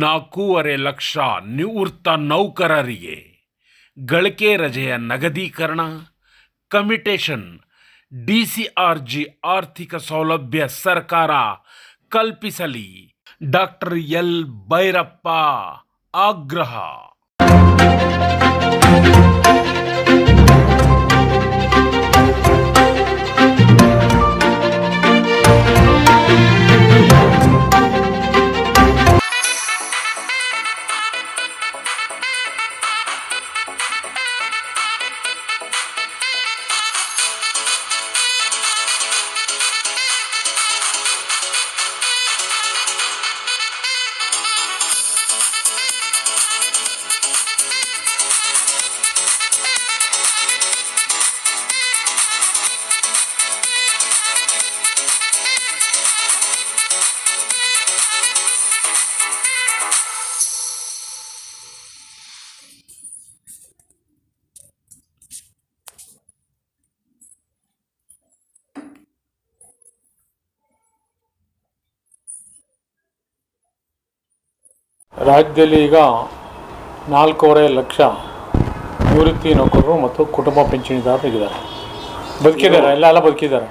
4.5 ಲಕ್ಷ ನಿವೃತ್ತ ನೌಕರರಿಗೆ ಗಳಿಕೆ ರಜೆಯ ನಗದೀಕರಣ, ಕಮ್ಯುಟೇಷನ್, ಡಿಸಿಆರ್ಜಿ ಆರ್ಥಿಕ ಸೌಲಭ್ಯ ಸರ್ಕಾರ ಕಲ್ಪಿಸಲಿ. ಡಾಕ್ಟರ್ ಎಲ್ ಭೈರಪ್ಪ ಆಗ್ರಹ. ರಾಜ್ಯದಲ್ಲಿ ಈಗ 4.5 ಲಕ್ಷ ನಿವೃತ್ತಿ ನೌಕರರು ಮತ್ತು ಕುಟುಂಬ ಪಿಂಚಣಿದಾರರಿದ್ದಾರೆ. ಬದುಕಿದ್ದಾರೆ, ಎಲ್ಲ ಬದುಕಿದ್ದಾರೆ.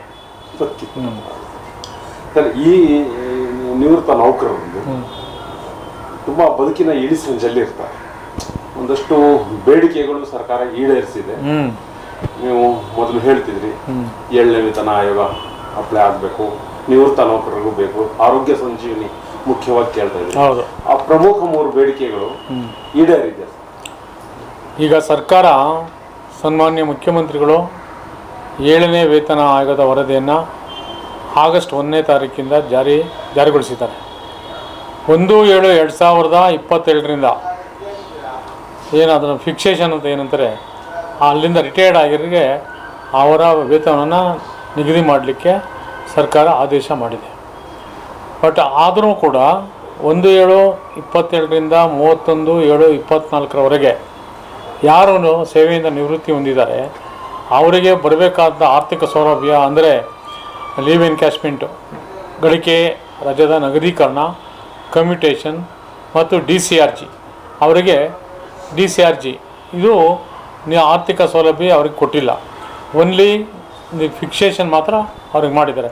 ಸರ್, ಈ ನಿವೃತ್ತ ನೌಕರರು ತುಂಬ ಬದುಕಿನ ಇಳಿಸಿನಲ್ಲಿ ಇರ್ತಾರೆ. ಒಂದಷ್ಟು ಬೇಡಿಕೆಗಳು ಸರ್ಕಾರ ಈಡೇರಿಸಿದೆ. ನೀವು ಮೊದಲು ಹೇಳ್ತಿದ್ರಿ 7ನೇ ವೇತನ ಆಯೋಗ ಅಪ್ಲೈ ಆಗಬೇಕು, ನಿವೃತ್ತ ನೌಕರರಿಗೂ ಬೇಕು, ಆರೋಗ್ಯ ಸಂಜೀವಿನಿ ಮುಖ್ಯವಾಗಿ ಕೇಳ್ತಾ ಇದ್ರಿ. ಆ ಪ್ರಮುಖ 3 ಬೇಡಿಕೆಗಳು ಈಡೇರಿದೆ. ಈಗ ಸರ್ಕಾರ ಸನ್ಮಾನ್ಯ ಮುಖ್ಯಮಂತ್ರಿಗಳು 7ನೇ ವೇತನ ಆಯೋಗದ ವರದಿಯನ್ನು ಆಗಸ್ಟ್ 1ನೇ ತಾರೀಕಿಂದ ಜಾರಿಗೊಳಿಸಿದ್ದಾರೆ. 1/7/2022ರಿಂದ ಅದನ್ನು ಫಿಕ್ಸೇಷನ್ ಅಂತ ಏನಂತಾರೆ, ಅಲ್ಲಿಂದ ರಿಟೈರ್ಡ್ ಆಗಿರೋರಿಗೆ ಅವರ ವೇತನವನ್ನು ನಿಗದಿ ಮಾಡಲಿಕ್ಕೆ ಸರ್ಕಾರ ಆದೇಶ ಮಾಡಿದೆ. ಬಟ್ ಆದರೂ ಕೂಡ 1/7/22ರಿಂದ 31/7/24ರವರೆಗೆ ಯಾರು ಸೇವೆಯಿಂದ ನಿವೃತ್ತಿ ಹೊಂದಿದ್ದಾರೆ ಅವರಿಗೆ ಬರಬೇಕಾದ ಆರ್ಥಿಕ ಸೌಲಭ್ಯ ಅಂದರೆ ಲೀವ್ ಎನ್ಕ್ಯಾಶ್ಮೆಂಟು, ಗಳಿಕೆ ರಜದ ನಗದೀಕರಣ, ಕಮ್ಯುಟೇಷನ್ ಮತ್ತು ಡಿಸಿಆರ್ಜಿ, ಅವರಿಗೆ ಡಿಸಿಆರ್ಜಿ ಇದು ಆರ್ಥಿಕ ಸೌಲಭ್ಯ ಅವ್ರಿಗೆ ಕೊಟ್ಟಿಲ್ಲ. ಓನ್ಲಿ ಫಿಕ್ಸೇಷನ್ ಮಾತ್ರ ಅವ್ರಿಗೆ ಮಾಡಿದ್ದಾರೆ.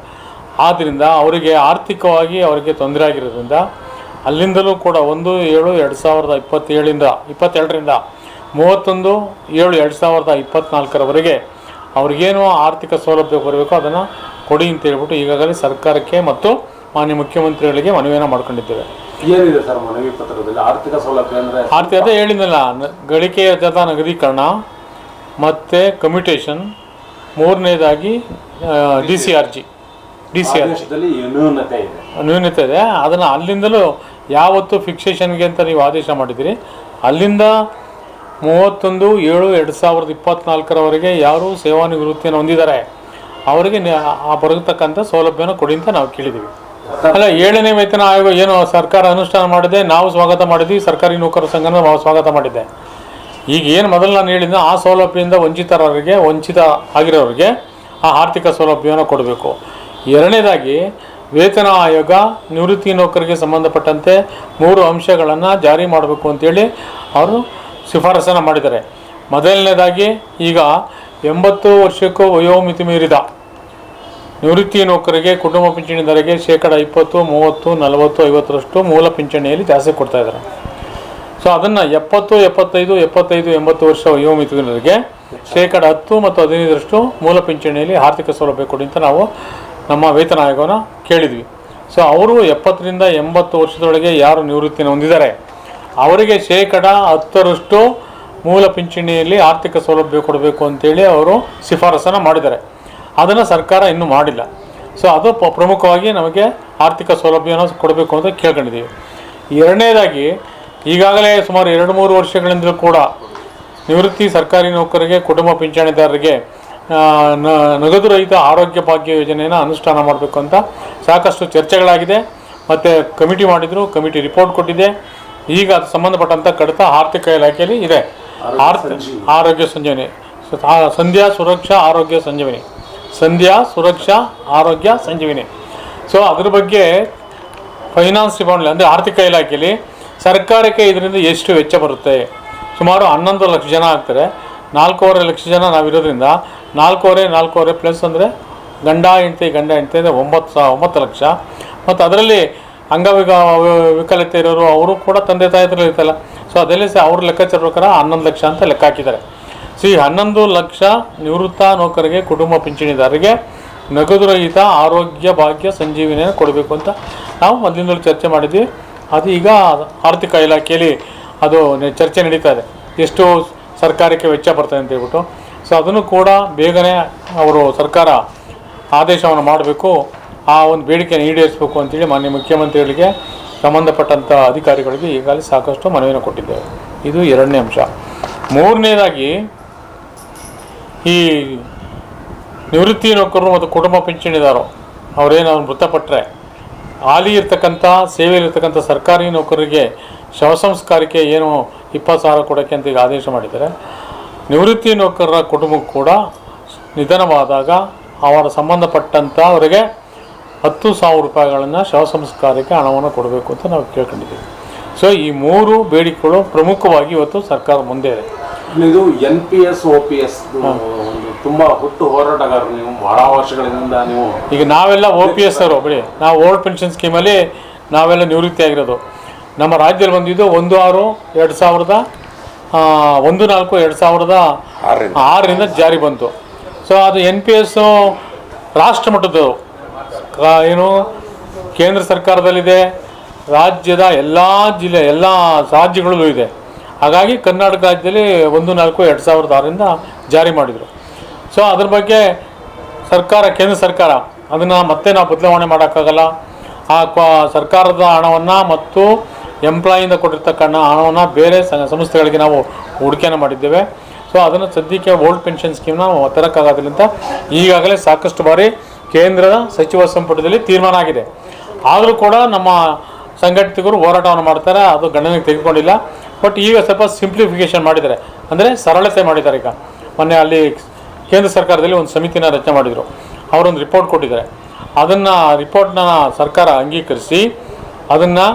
ಆದ್ದರಿಂದ ಅವರಿಗೆ ಆರ್ಥಿಕವಾಗಿ ಅವರಿಗೆ ತೊಂದರೆ ಆಗಿರೋದ್ರಿಂದ ಅಲ್ಲಿಂದಲೂ ಕೂಡ 1/7/2022ರಿಂದ 31/7/2024ರವರೆಗೆ ಅವ್ರಿಗೇನು ಆರ್ಥಿಕ ಸೌಲಭ್ಯ ಬರಬೇಕು ಅದನ್ನು ಕೊಡಿ ಅಂತ ಹೇಳ್ಬಿಟ್ಟು ಈಗಾಗಲೇ ಸರ್ಕಾರಕ್ಕೆ ಮತ್ತು ಮಾನ್ಯ ಮುಖ್ಯಮಂತ್ರಿಗಳಿಗೆ ಮನವಿಯನ್ನು ಮಾಡ್ಕೊಂಡಿದ್ದೇವೆ. ಏನಿದೆ ಸರ್ ಮನವಿ ಪತ್ರದಲ್ಲಿ? ಆರ್ಥಿಕ ಸೌಲಭ್ಯ ಅಂದರೆ ಅದೇ ಹೇಳಿದ್ನಲ್ಲ, ಗಳಿಕೆ ರಜದ ನಗದೀಕರಣ ಮತ್ತು ಕಮ್ಯುಟೇಷನ್, 3ನೇದಾಗಿ ಡಿಸಿಆರ್ಜಿ ನ್ಯೂನತೆ ಇದೆ. ಅದನ್ನು ಅಲ್ಲಿಂದಲೂ ಯಾವತ್ತು ಫಿಕ್ಸೇಷನ್ಗೆ ಅಂತ ನೀವು ಆದೇಶ ಮಾಡಿದ್ದೀರಿ ಅಲ್ಲಿಂದ 31/7/2024ರವರೆಗೆ ಯಾರು ಸೇವಾನಿವೃತ್ತಿಯನ್ನು ಹೊಂದಿದ್ದಾರೆ ಅವರಿಗೆ ಬರತಕ್ಕಂಥ ಸೌಲಭ್ಯನ ಕೊಡಿ ಅಂತ ನಾವು ಕೇಳಿದ್ದೀವಿ. ಅಲ್ಲ, 7ನೇ ವೇತನ ಆಯೋಗ ಏನು ಸರ್ಕಾರ ಅನುಷ್ಠಾನ ಮಾಡಿದೆ, ನಾವು ಸ್ವಾಗತ ಮಾಡಿದ್ವಿ. ಸರ್ಕಾರಿ ನೌಕರರ ಸಂಘನ ನಾವು ಸ್ವಾಗತ ಮಾಡಿದ್ದೆ. ಈಗ ಏನು ಮೊದಲು ನಾನು ಹೇಳಿದ್ದೆ, ಆ ಸೌಲಭ್ಯದಿಂದ ವಂಚಿತ ಆಗಿರೋರಿಗೆ ಆ ಆರ್ಥಿಕ ಸೌಲಭ್ಯವನ್ನು ಕೊಡಬೇಕು. 2ನೇದಾಗಿ ವೇತನ ಆಯೋಗ ನಿವೃತ್ತಿ ನೌಕರಿಗೆ ಸಂಬಂಧಪಟ್ಟಂತೆ 3 ಅಂಶಗಳನ್ನು ಜಾರಿ ಮಾಡಬೇಕು ಅಂತೇಳಿ ಅವರು ಶಿಫಾರಸನ್ನು ಮಾಡಿದ್ದಾರೆ. ಮೊದಲನೇದಾಗಿ ಈಗ 80 ವರ್ಷಕ್ಕೂ ವಯೋಮಿತಿ ಮೀರಿದ ನಿವೃತ್ತಿ ನೌಕರಿಗೆ ಕುಟುಂಬ ಪಿಂಚಣಿದಾರರಿಗೆ 20%, 30%, 40%, 50% ಮೂಲ ಪಿಂಚಣಿಯಲ್ಲಿ ಜಾಸ್ತಿ ಕೊಡ್ತಾ ಇದ್ದಾರೆ. ಸೊ ಅದನ್ನು 70, 75, 75, 80 ವರ್ಷ ವಯೋಮಿತಿಗಳಿಗೆ 10% ಮತ್ತು 15% ಮೂಲ ಪಿಂಚಣಿಯಲ್ಲಿ ಆರ್ಥಿಕ ಸೌಲಭ್ಯ ಕೊಡಿ ಅಂತ ನಾವು ನಮ್ಮ ವೇತನ ಆಯೋಗನ ಕೇಳಿದ್ವಿ. ಸೊ ಅವರು 70ರಿಂದ 80 ವರ್ಷದೊಳಗೆ ಯಾರು ನಿವೃತ್ತಿಯನ್ನು ಹೊಂದಿದ್ದಾರೆ ಅವರಿಗೆ 10% ಮೂಲ ಪಿಂಚಣಿಯಲ್ಲಿ ಆರ್ಥಿಕ ಸೌಲಭ್ಯ ಕೊಡಬೇಕು ಅಂತೇಳಿ ಅವರು ಶಿಫಾರಸನ್ನು ಮಾಡಿದ್ದಾರೆ. ಅದನ್ನು ಸರ್ಕಾರ ಇನ್ನೂ ಮಾಡಿಲ್ಲ. ಸೊ ಅದು ಪ್ರಮುಖವಾಗಿ ನಮಗೆ ಆರ್ಥಿಕ ಸೌಲಭ್ಯನ ಕೊಡಬೇಕು ಅಂತ ಕೇಳ್ಕೊಂಡಿದ್ದೀವಿ. 2ನೇದಾಗಿ ಈಗಾಗಲೇ ಸುಮಾರು 2-3 ವರ್ಷಗಳಿಂದಲೂ ಕೂಡ ನಿವೃತ್ತಿ ಸರ್ಕಾರಿ ನೌಕರರಿಗೆ ಕುಟುಂಬ ಪಿಂಚಣಿದಾರರಿಗೆ ನಗದು ರಹಿತ ಆರೋಗ್ಯ ಭಾಗ್ಯ ಯೋಜನೆಯನ್ನು ಅನುಷ್ಠಾನ ಮಾಡಬೇಕು ಅಂತ ಸಾಕಷ್ಟು ಚರ್ಚೆಗಳಾಗಿದೆ. ಮತ್ತು ಕಮಿಟಿ ಮಾಡಿದರು, ಕಮಿಟಿ ರಿಪೋರ್ಟ್ ಕೊಟ್ಟಿದೆ. ಈಗ ಅದು ಸಂಬಂಧಪಟ್ಟಂಥ ಕಡಿತ ಆರ್ಥಿಕ ಇಲಾಖೆಯಲ್ಲಿ ಇದೆ. ಆರೋಗ್ಯ ಸಂಜೀವಿನಿ, ಸಂಧ್ಯಾ ಸುರಕ್ಷಾ ಆರೋಗ್ಯ ಸಂಜೀವಿನಿ. ಸೊ ಅದ್ರ ಬಗ್ಗೆ ಫೈನಾನ್ಸ್ ಡಿಪಾರ್ಟ್ಮೆಂಟ್ ಅಂದರೆ ಆರ್ಥಿಕ ಇಲಾಖೆಯಲ್ಲಿ ಸರ್ಕಾರಕ್ಕೆ ಇದರಿಂದ ಎಷ್ಟು ವೆಚ್ಚ ಬರುತ್ತೆ? ಸುಮಾರು 11 ಲಕ್ಷ ಜನ ಆಗ್ತಾರೆ. 4.5 ಲಕ್ಷ ಜನ ನಾವಿರೋದ್ರಿಂದ 4.5 ಪ್ಲಸ್ ಅಂದರೆ ಗಂಡ ಹೆಂಡತಿ ಅಂದರೆ 9 ಲಕ್ಷ. ಮತ್ತು ಅದರಲ್ಲಿ ವಿಕಲತೆ ಇರೋರು ಅವರು ಕೂಡ ತಂದೆ ತಾಯಿ ಹತ್ರ ಇರ್ತಲ್ಲ. ಸೊ ಅದರಲ್ಲಿ ಅವ್ರ ಲೆಕ್ಕಾಚಾರ ಪ್ರಕಾರ 11 ಲಕ್ಷ ಅಂತ ಲೆಕ್ಕ ಹಾಕಿದ್ದಾರೆ. ಸೊ ಈ 11 ಲಕ್ಷ ನಿವೃತ್ತ ನೌಕರರಿಗೆ, ಕುಟುಂಬ ಪಿಂಚಣಿದಾರರಿಗೆ ನಗದು ರಹಿತ ಆರೋಗ್ಯ ಭಾಗ್ಯ ಸಂಜೀವಿನಿಯನ್ನು ಕೊಡಬೇಕು ಅಂತ ನಾವು ಮೊದಲಿಂದಲೂ ಚರ್ಚೆ ಮಾಡಿದ್ವಿ. ಅದು ಈಗ ಆರ್ಥಿಕ ಇಲಾಖೆಯಲ್ಲಿ ಅದು ಚರ್ಚೆ ನಡೀತಾ ಇದೆ, ಎಷ್ಟು ಸರ್ಕಾರಕ್ಕೆ ವೆಚ್ಚ ಬರ್ತದೆ ಅಂತ ಹೇಳ್ಬಿಟ್ಟು. ಸೊ ಅದನ್ನು ಕೂಡ ಬೇಗನೆ ಅವರು ಸರ್ಕಾರ ಆದೇಶವನ್ನು ಮಾಡಬೇಕು, ಆ ಒಂದು ಬೇಡಿಕೆಯನ್ನು ಈಡೇರಿಸಬೇಕು ಅಂತೇಳಿ ಮಾನ್ಯ ಮುಖ್ಯಮಂತ್ರಿಗಳಿಗೆ ಸಂಬಂಧಪಟ್ಟಂಥ ಅಧಿಕಾರಿಗಳಿಗೆ ಈಗಾಗಲೇ ಸಾಕಷ್ಟು ಮನವಿಯನ್ನು ಕೊಟ್ಟಿದ್ದೇವೆ. ಇದು 2ನೇ ಅಂಶ. 3ನೇದಾಗಿ ಈ ನಿವೃತ್ತಿ ನೌಕರರು ಮತ್ತು ಕುಟುಂಬ ಪಿಂಚಣಿದಾರರು ಅವರೇನು ಮೃತಪಟ್ಟರೆ ಹಾಲಿ ಇರ್ತಕ್ಕಂಥ ಸೇವೆಯಲ್ಲಿರ್ತಕ್ಕಂಥ ಸರ್ಕಾರಿ ನೌಕರರಿಗೆ ಶವ ಸಂಸ್ಕಾರಕ್ಕೆ ಏನು 20,000 ಕೊಡೋಕ್ಕೆ ಅಂತ ಈಗ ಆದೇಶ ಮಾಡಿದ್ದಾರೆ. ನಿವೃತ್ತಿ ನೌಕರರ ಕುಟುಂಬಕ್ಕೂ ಕೂಡ ನಿಧನವಾದಾಗ ಅವರ ಸಂಬಂಧಪಟ್ಟಂಥ ಅವರಿಗೆ 10,000 ರೂಪಾಯಿಗಳನ್ನು ಶವ ಸಂಸ್ಕಾರಕ್ಕೆ ಹಣವನ್ನು ಕೊಡಬೇಕು ಅಂತ ನಾವು ಕೇಳ್ಕೊಂಡಿದ್ದೀವಿ. ಸೊ ಈ 3 ಬೇಡಿಕೆಗಳು ಪ್ರಮುಖವಾಗಿ ಇವತ್ತು ಸರ್ಕಾರ ಮುಂದೆ ಇದೆ. ಇದು NPS OPS ತುಂಬ ಹುಟ್ಟು ಹೋರಾಟಗಾರರು, ನೀವು ಬಹಳ ವರ್ಷಗಳಿಂದ ನೀವು ಈಗ ನಾವೆಲ್ಲ OPS ಅವರು ಬಿಡಿ, ನಾವು ಓಲ್ಡ್ ಪೆನ್ಷನ್ ಸ್ಕೀಮಲ್ಲಿ ನಾವೆಲ್ಲ ನಿವೃತ್ತಿ ಆಗಿರೋದು. ನಮ್ಮ ರಾಜ್ಯದಲ್ಲಿ ಬಂದಿದ್ದು 1/4/2006ರಿಂದ ಜಾರಿ ಬಂತು. ಸೊ ಅದು NPS ರಾಷ್ಟ್ರ ಮಟ್ಟದ್ದು ಏನು ಕೇಂದ್ರ ಸರ್ಕಾರದಲ್ಲಿದೆ, ರಾಜ್ಯದ ಎಲ್ಲ ರಾಜ್ಯಗಳಲ್ಲೂ ಇದೆ. ಹಾಗಾಗಿ ಕರ್ನಾಟಕ ರಾಜ್ಯದಲ್ಲಿ 1/4/2006ರಿಂದ ಜಾರಿ ಮಾಡಿದರು. ಸೊ ಅದ್ರ ಬಗ್ಗೆ ಕೇಂದ್ರ ಸರ್ಕಾರ ಅದನ್ನು ಮತ್ತೆ ನಾವು ಬದಲಾವಣೆ ಮಾಡೋಕ್ಕಾಗಲ್ಲ. ಆ ಸರ್ಕಾರದ ಹಣವನ್ನು ಮತ್ತು ಎಂಪ್ಲಾಯಿಂದ ಕೊಟ್ಟಿರ್ತಕ್ಕಂಥ ಹಣವನ್ನು ಬೇರೆ ಸಂಸ್ಥೆಗಳಿಗೆ ನಾವು ಹೂಡಿಕೆಯನ್ನು ಮಾಡಿದ್ದೇವೆ. ಸೊ ಅದನ್ನು ಸದ್ಯಕ್ಕೆ ಓಲ್ಡ್ ಪೆನ್ಷನ್ ಸ್ಕೀಮ್ನ ತರೋಕ್ಕಾಗೋದಿಲ್ಲ ಅಂತ ಈಗಾಗಲೇ ಸಾಕಷ್ಟು ಬಾರಿ ಕೇಂದ್ರದ ಸಚಿವ ಸಂಪುಟದಲ್ಲಿ ತೀರ್ಮಾನ ಆಗಿದೆ. ಆದರೂ ಕೂಡ ನಮ್ಮ ಸಂಘಟಿತರು ಹೋರಾಟವನ್ನು ಮಾಡ್ತಾರೆ, ಅದು ಗಣನೆಗೆ ತೆಗೆದುಕೊಂಡಿಲ್ಲ. ಬಟ್ ಈಗ ಸ್ವಲ್ಪ ಸಿಂಪ್ಲಿಫಿಕೇಷನ್ ಮಾಡಿದ್ದಾರೆ, ಅಂದರೆ ಸರಳತೆ ಮಾಡಿದ್ದಾರೆ. ಈಗ ಮೊನ್ನೆ ಅಲ್ಲಿ ಕೇಂದ್ರ ಸರ್ಕಾರದಲ್ಲಿ ಒಂದು ಸಮಿತಿನ ರಚನೆ ಮಾಡಿದರು, ಅವರೊಂದು ರಿಪೋರ್ಟ್ ಕೊಟ್ಟಿದ್ದಾರೆ. ಅದನ್ನು ರಿಪೋರ್ಟ್ನ ಸರ್ಕಾರ ಅಂಗೀಕರಿಸಿ ಅದನ್ನು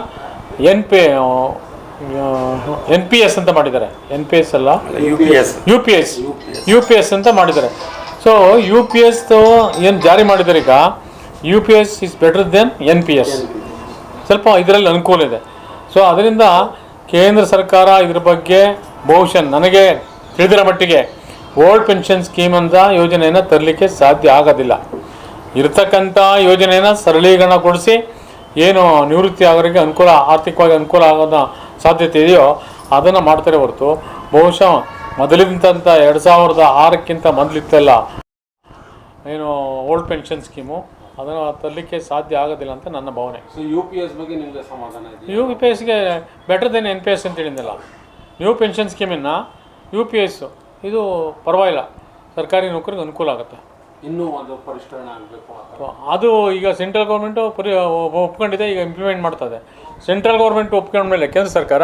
NPS ಅಂತ ಮಾಡಿದ್ದಾರೆ. NPS ಅಲ್ಲ, UPS ಅಂತ ಮಾಡಿದ್ದಾರೆ. ಸೊ UPS ಏನು ಜಾರಿ ಮಾಡಿದ್ದಾರೆ ಈಗ, UPS is better than NPS. ಸ್ವಲ್ಪ ಇದರಲ್ಲಿ ಅನುಕೂಲ ಇದೆ. ಸೊ ಅದರಿಂದ ಕೇಂದ್ರ ಸರ್ಕಾರ ಇದ್ರ ಬಗ್ಗೆ ಬಹುಶಃ ನನಗೆ ತಿಳಿದಿರೋ ಮಟ್ಟಿಗೆ ಓಲ್ಡ್ ಪೆನ್ಷನ್ ಸ್ಕೀಮ್ ಅಂತ ಯೋಜನೆಯನ್ನು ತರಲಿಕ್ಕೆ ಸಾಧ್ಯ ಆಗೋದಿಲ್ಲ. ಇರತಕ್ಕಂಥ ಯೋಜನೆಯನ್ನು ಸರಳೀಕರಣಗೊಳಿಸಿ ಏನು ನಿವೃತ್ತಿ ಆಗೋರಿಗೆ ಆರ್ಥಿಕವಾಗಿ ಅನುಕೂಲ ಆಗೋದ ಸಾಧ್ಯತೆ ಇದೆಯೋ ಅದನ್ನು ಮಾಡ್ತಾರೆ ಹೊರತು ಬಹುಶಃ ಮೊದಲಿದ್ದಂಥ 2006ಕ್ಕಿಂತ ಮೊದಲಿತ್ತಲ್ಲ ಏನು ಓಲ್ಡ್ ಪೆನ್ಷನ್ ಸ್ಕೀಮು, ಅದನ್ನು ತರಲಿಕ್ಕೆ ಸಾಧ್ಯ ಆಗೋದಿಲ್ಲ ಅಂತ ನನ್ನ ಭಾವನೆ. ಸೊ UPS ಬಗ್ಗೆ ನಿಮಗೆ ಸಮಾಧಾನ ಇದೆ? UPSಗೆ ಬೆಟರ್ ದೆನ್ NPS ಅಂತ ಹೇಳಿದ್ನಲ್ಲ. ನ್ಯೂ ಪೆನ್ಷನ್ ಸ್ಕೀಮಿನ UPS ಇದು ಪರವಾಗಿಲ್ಲ, ಸರ್ಕಾರಿ ನೌಕರಿಗೆ ಅನುಕೂಲ ಆಗುತ್ತೆ. ಇನ್ನೂ ಒಂದು ಪರಿಷ್ಕರಣೆ ಆಗಬೇಕು. ಅದು ಈಗ ಸೆಂಟ್ರಲ್ ಗೌರ್ಮೆಂಟು ಒಪ್ಕೊಂಡಿದೆ, ಈಗ ಇಂಪ್ಲಿಮೆಂಟ್ ಮಾಡ್ತದೆ. ಸೆಂಟ್ರಲ್ ಗೌರ್ಮೆಂಟ್ ಒಪ್ಕೊಂಡ್ಮೇಲೆ ಕೇಂದ್ರ ಸರ್ಕಾರ,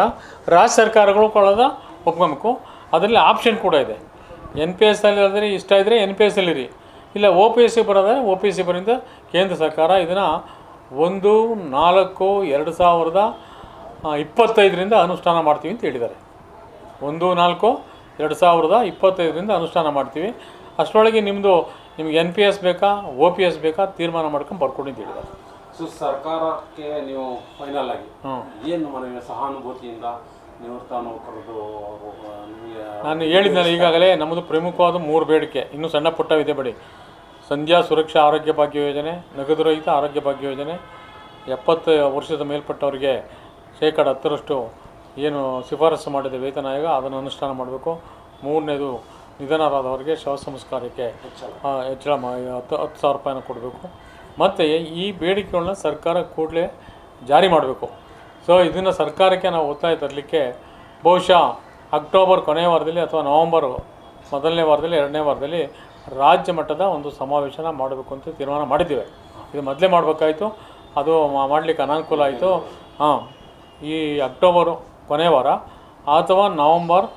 ರಾಜ್ಯ ಸರ್ಕಾರಗಳು ಕೂಡ ಒಪ್ಕೊಬೇಕು. ಅದರಲ್ಲಿ ಆಪ್ಷನ್ ಕೂಡ ಇದೆ. NPS ಅಲ್ಲಿ ಆದರೆ ಇಷ್ಟ ಇದ್ದರೆ NPS ಅಲ್ಲಿರಿ, ಇಲ್ಲ OPS ಬರೋದ್ರೆ OPS ಬರೋದ್ರಿಂದ ಕೇಂದ್ರ ಸರ್ಕಾರ ಇದನ್ನು 1/4/2025ರಿಂದ ಅನುಷ್ಠಾನ ಮಾಡ್ತೀವಿ ಅಂತ ಹೇಳಿದ್ದಾರೆ. 1/4/2025ರಿಂದ ಅನುಷ್ಠಾನ ಮಾಡ್ತೀವಿ. ಅಷ್ಟರೊಳಗೆ ನಿಮಗೆ NPS ಬೇಕಾ OPS ಬೇಕಾ ತೀರ್ಮಾನ ಮಾಡ್ಕೊಂಡು ಬರ್ಕೊಂಡು ಅಂತ ಹೇಳಿದ್ದಾರೆ. ಸೊ ಸರ್ಕಾರಕ್ಕೆ ನೀವು ಫೈನಲ್ ಆಗಿ ಏನು ಮನವಿ ಸಹಾನುಭೂತಿಯಿಂದ ನಿವೃತ್ತ ನೌಕರರು ನಾನು ಹೇಳಿದ್ನಲ್ಲ ಈಗಾಗಲೇ, ನಮ್ಮದು ಪ್ರಮುಖವಾದ 3 ಬೇಡಿಕೆ, ಇನ್ನೂ ಸಣ್ಣ ಪುಟ್ಟವಿದೆ ಬಿಡಿ. ಸಂಧ್ಯಾ ಸುರಕ್ಷಾ ಆರೋಗ್ಯ ಭಾಗ್ಯ ಯೋಜನೆ, ನಗದು ರಹಿತ ಆರೋಗ್ಯ ಭಾಗ್ಯ ಯೋಜನೆ, 70 ವರ್ಷದ ಮೇಲ್ಪಟ್ಟವರಿಗೆ 10% ಏನು ಶಿಫಾರಸು ಮಾಡಿದೆ ವೇತನ ಆಯೋಗ, ಅದನ್ನು ಅನುಷ್ಠಾನ ಮಾಡಬೇಕು. 3ನೇದು ನಿಧನರಾದವರಿಗೆ ಶವ ಸಂಸ್ಕಾರಕ್ಕೆ ಹೆಚ್ಚಳ 10,000 ರೂಪಾಯಿನ ಕೊಡಬೇಕು. ಮತ್ತು ಈ ಬೇಡಿಕೆಗಳನ್ನ ಸರ್ಕಾರ ಕೂಡಲೇ ಜಾರಿ ಮಾಡಬೇಕು. ಸೊ ಇದನ್ನು ಸರ್ಕಾರಕ್ಕೆ ನಾವು ಒತ್ತಾಯ ತರಲಿಕ್ಕೆ ಬಹುಶಃ ಅಕ್ಟೋಬರ್ ಕೊನೆಯ ವಾರದಲ್ಲಿ ಅಥವಾ ನವಂಬರ್ ಮೊದಲನೇ ವಾರದಲ್ಲಿ 2ನೇ ವಾರದಲ್ಲಿ ರಾಜ್ಯ ಮಟ್ಟದ ಒಂದು ಸಮಾವೇಶನ ಮಾಡಬೇಕು ಅಂತ ತೀರ್ಮಾನ ಮಾಡಿದ್ದೇವೆ. ಇದು ಮೊದಲೇ ಮಾಡಬೇಕಾಯಿತು, ಅದು ಮಾಡಲಿಕ್ಕೆ ಅನಾನುಕೂಲ ಆಯಿತು. ಈ ಅಕ್ಟೋಬರ್ ಕೊನೆಯ ವಾರ ಅಥವಾ ನವಂಬರ್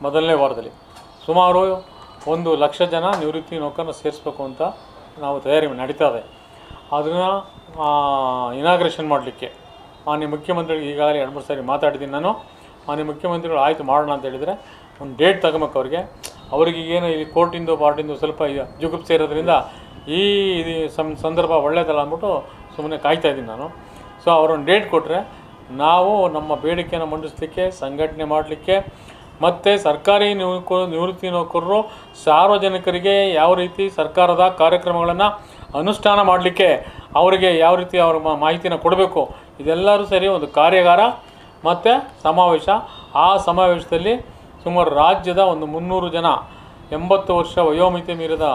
ಮೊದಲನೇ ವಾರದಲ್ಲಿ ಸುಮಾರು 1 ಲಕ್ಷ ಜನ ನಿವೃತ್ತಿ ನೌಕರನ್ನ ಸೇರಿಸ್ಬೇಕು ಅಂತ ನಾವು ತಯಾರಿ ನಡೀತಾ ಇದೆ. ಅದನ್ನು ಇನಾಗ್ರೇಷನ್ ಮಾಡಲಿಕ್ಕೆ ಮಾನ್ಯ ಮುಖ್ಯಮಂತ್ರಿಗಳಿಗೆ ಈಗಾಗಲೇ 2-3 ಸಾರಿ ಮಾತಾಡಿದ್ದೀನಿ ನಾನು. ಮಾನ್ಯ ಮುಖ್ಯಮಂತ್ರಿಗಳು ಆಯಿತು ಮಾಡೋಣ ಅಂತ ಹೇಳಿದರೆ ಒಂದು ಡೇಟ್ ತಗೊಬೇಕು ಅವ್ರಿಗೆ ಏನು ಈ ಕೋರ್ಟಿಂದು ಪಾರ್ಟಿಂದು ಸ್ವಲ್ಪ ಜುಗುಪ್ಸೆ ಇರೋದ್ರಿಂದ ಈ ಸಂದರ್ಭ ಒಳ್ಳೆಯದಲ್ಲ ಅಂದ್ಬಿಟ್ಟು ಸುಮ್ಮನೆ ಕಾಯ್ತಾ ಇದ್ದೀನಿ ನಾನು. ಸೊ ಅವರೊಂದು ಡೇಟ್ ಕೊಟ್ಟರೆ ನಾವು ನಮ್ಮ ಬೇಡಿಕೆಯನ್ನು ಮಂಡಿಸಲಿಕ್ಕೆ, ಸಂಘಟನೆ ಮಾಡಲಿಕ್ಕೆ, ಮತ್ತು ಸರ್ಕಾರಿ ನಿವೃತ್ತಿ ನೌಕರರು ಸಾರ್ವಜನಿಕರಿಗೆ ಯಾವ ರೀತಿ ಸರ್ಕಾರದ ಕಾರ್ಯಕ್ರಮಗಳನ್ನು ಅನುಷ್ಠಾನ ಮಾಡಲಿಕ್ಕೆ ಅವರಿಗೆ ಯಾವ ರೀತಿ ಅವ್ರ ಮಾಹಿತಿನ ಕೊಡಬೇಕು, ಇದೆಲ್ಲರೂ ಸೇರಿ ಒಂದು ಕಾರ್ಯಾಗಾರ ಮತ್ತು ಸಮಾವೇಶ. ಆ ಸಮಾವೇಶದಲ್ಲಿ ಸುಮಾರು ರಾಜ್ಯದ ಒಂದು 300 ಜನ 80 ವರ್ಷ ವಯೋಮಿತಿ ಮೀರಿದ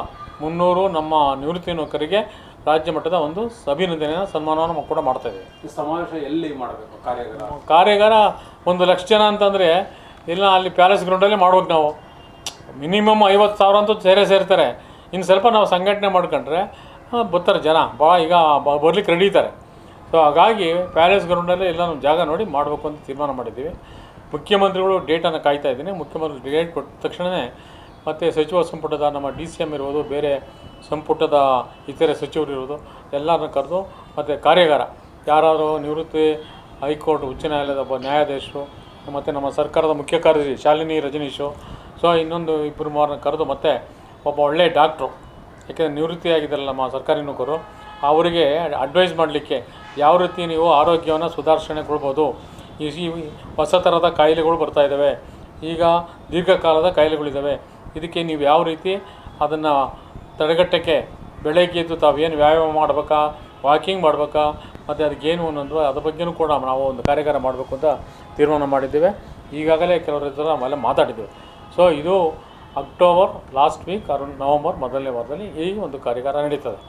300 ನಮ್ಮ ನಿವೃತ್ತಿ ನೌಕರಿಗೆ ರಾಜ್ಯ ಮಟ್ಟದ ಒಂದು ಅಭಿನಂದನೆಯ ಸನ್ಮಾನವನ್ನು ಕೂಡ ಮಾಡ್ತಾಯಿದ್ದೀವಿ. ಈ ಸಮಾವೇಶ ಎಲ್ಲಿ ಮಾಡಬೇಕು? ಕಾರ್ಯಾಗಾರ 1 ಲಕ್ಷ ಜನ ಅಂತಂದರೆ ಇಲ್ಲ ಅಲ್ಲಿ ಪ್ಯಾಲೇಸ್ ಗ್ರೌಂಡಲ್ಲೇ ಮಾಡ್ಬೇಕು. ನಾವು ಮಿನಿಮಮ್ 50,000 ಅಂತೂ ಸೇರ್ತಾರೆ. ಇನ್ನು ಸ್ವಲ್ಪ ನಾವು ಸಂಘಟನೆ ಮಾಡ್ಕೊಂಡ್ರೆ ಬರ್ತಾರೆ ಜನ, ಭಾಳ ಈಗ ಬರ್ಲಿಕ್ಕೆ ರೆಡಿ ಇದ್ದಾರೆ. ಸೊ ಹಾಗಾಗಿ ಪ್ಯಾಲೇಸ್ ಗ್ರೌಂಡಲ್ಲೇ ಎಲ್ಲ ನಾವು ಜಾಗ ನೋಡಿ ಮಾಡಬೇಕು ಅಂತ ತೀರ್ಮಾನ ಮಾಡಿದ್ದೀವಿ. ಮುಖ್ಯಮಂತ್ರಿಗಳು ಡೇಟನ್ನು ಕಾಯ್ತಾ ಇದ್ದೀನಿ. ಮುಖ್ಯಮಂತ್ರಿ ಡೇಟ್ ಕೊಟ್ಟ ತಕ್ಷಣವೇ ಮತ್ತು ಸಚಿವ ಸಂಪುಟದ ನಮ್ಮ DCM ಇರ್ಬೋದು, ಬೇರೆ ಸಂಪುಟದ ಇತರೆ ಸಚಿವರು ಇರ್ಬೋದು, ಎಲ್ಲರನ್ನ ಕರೆದು ಮತ್ತು ಕಾರ್ಯಾಗಾರ ಯಾರಾದರೂ ನಿವೃತ್ತಿ ಹೈಕೋರ್ಟ್ ಉಚ್ಚ ನ್ಯಾಯಾಲಯದ ಒಬ್ಬ ನ್ಯಾಯಾಧೀಶರು ಮತ್ತು ನಮ್ಮ ಸರ್ಕಾರದ ಮುಖ್ಯ ಕಾರ್ಯದರ್ಶಿ ಶಾಲಿನಿ ರಜನೀಶು, ಸೊ ಇನ್ನೊಂದು 2-3 ಕರೆದು ಮತ್ತು ಒಬ್ಬ ಒಳ್ಳೆಯ ಡಾಕ್ಟ್ರು, ಯಾಕೆಂದರೆ ನಿವೃತ್ತಿಯಾಗಿದ್ದಾರಲ್ಲ ನಮ್ಮ ಸರ್ಕಾರಿ ನೌಕರರು, ಅವರಿಗೆ ಅಡ್ವೈಸ್ ಮಾಡಲಿಕ್ಕೆ ಯಾವ ರೀತಿ ನೀವು ಆರೋಗ್ಯವನ್ನು ಸುಧಾರಿಸಣೆಗೊಳ್ಬೋದು. ಈ ಹೊಸ ಥರದ ಕಾಯಿಲೆಗಳು ಬರ್ತಾಯಿದ್ದಾವೆ, ಈಗ ದೀರ್ಘಕಾಲದ ಕಾಯಿಲೆಗಳಿದ್ದಾವೆ, ಇದಕ್ಕೆ ನೀವು ಯಾವ ರೀತಿ ಅದನ್ನು ತಡೆಗಟ್ಟಕ್ಕೆ ಬೆಳಗ್ಗೆ ಎದ್ದು ತಾವೇನು ವ್ಯಾಯಾಮ ಮಾಡಬೇಕಾ, ವಾಕಿಂಗ್ ಮಾಡಬೇಕಾ, ಮತ್ತು ಅದಕ್ಕೇನು ಅನ್ನೋದು ಅದ್ರ ಬಗ್ಗೆಯೂ ಕೂಡ ನಾವು ಒಂದು ಕಾರ್ಯಾಗಾರ ಮಾಡಬೇಕು ಅಂತ ತೀರ್ಮಾನ ಮಾಡಿದ್ದೇವೆ. ಈಗಾಗಲೇ ಕೆಲವರ ಹತ್ರ ಆಮೇಲೆ ಮಾತಾಡಿದ್ದೇವೆ. ಸೊ ಇದು ಅಕ್ಟೋಬರ್ ಲಾಸ್ಟ್ ವೀಕ್ ನವಂಬರ್ ಮೊದಲನೇ ವಾರದಲ್ಲಿ ಈ ಒಂದು ಕಾರ್ಯಾಗಾರ ನಡೀತದೆ.